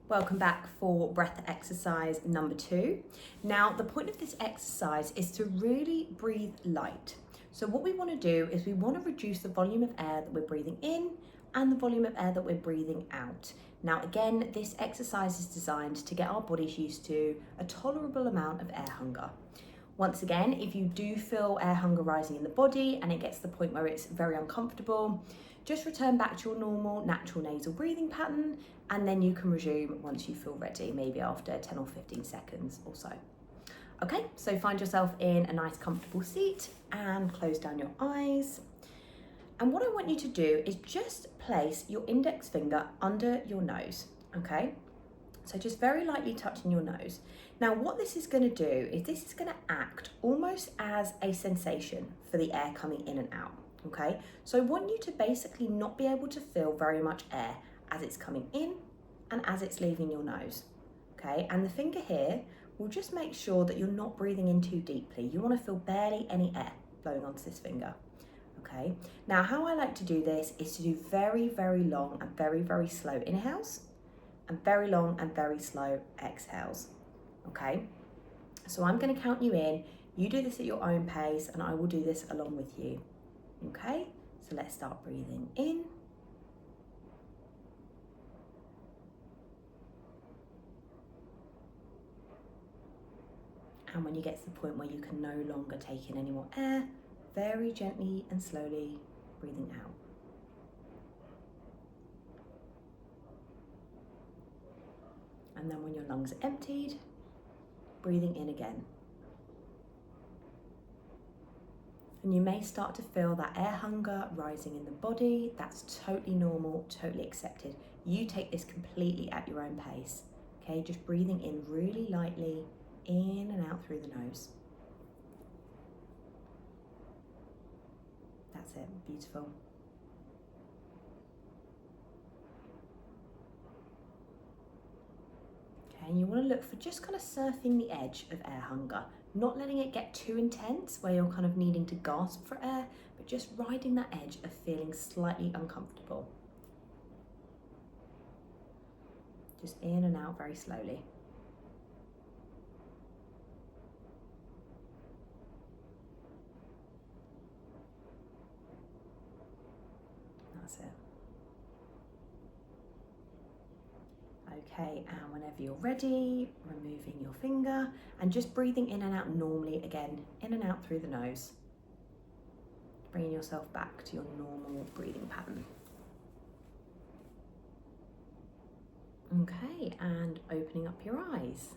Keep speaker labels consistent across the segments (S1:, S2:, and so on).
S1: Welcome back for breath exercise number 2. Now, the point of this exercise is to really breathe light. So what we want to do is we want to reduce the volume of air that we're breathing in and the volume of air that we're breathing out. Now, again, this exercise is designed to get our bodies used to a tolerable amount of air hunger. Once again, if you do feel air hunger rising in the body and it gets to the point where it's very uncomfortable, just return back to your normal natural nasal breathing pattern, and then you can resume once you feel ready, maybe after 10 or 15 seconds or so. Okay, so find yourself in a nice comfortable seat and close down your eyes. And what I want you to do is just place your index finger under your nose, okay? So just very lightly touching your nose. Now what this is going to do is this is going to act almost as a sensation for the air coming in and out, okay? So I want you to basically not be able to feel very much air as it's coming in and as it's leaving your nose, okay? And the finger here will just make sure that you're not breathing in too deeply. You want to feel barely any air blowing onto this finger, okay? Now how I like to do this is to do very, very long and very, very slow inhales and very long and very slow exhales, okay? So I'm going to count you in. You do this at your own pace and I will do this along with you, okay? So let's start breathing in. And when you get to the point where you can no longer take in any more air, very gently and slowly breathing out. And then when your lungs are emptied, breathing in again. And you may start to feel that air hunger rising in the body. That's totally normal, totally accepted. You take this completely at your own pace, okay? Just breathing in really lightly, in and out through the nose. That's it, beautiful. Okay, and you want to look for just kind of surfing the edge of air hunger, not letting it get too intense where you're kind of needing to gasp for air, but just riding that edge of feeling slightly uncomfortable. Just in and out very slowly. That's it. Okay, and whenever you're ready, removing your finger and just breathing in and out normally again, in and out through the nose. Bringing yourself back to your normal breathing pattern. Okay, and opening up your eyes.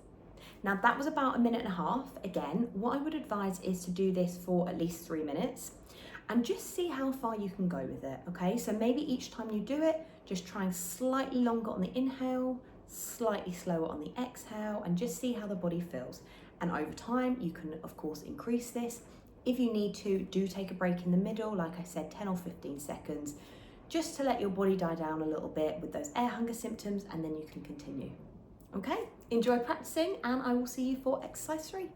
S1: Now that was about 1.5 minutes. Again, what I would advise is to do this for at least 3 minutes and just see how far you can go with it, okay? So maybe each time you do it, just trying slightly longer on the inhale, slightly slower on the exhale, and just see how the body feels. And over time, you can of course increase this. If you need to, do take a break in the middle, like I said, 10 or 15 seconds, just to let your body die down a little bit with those air hunger symptoms, and then you can continue. Okay, enjoy practicing and I will see you for exercise 3.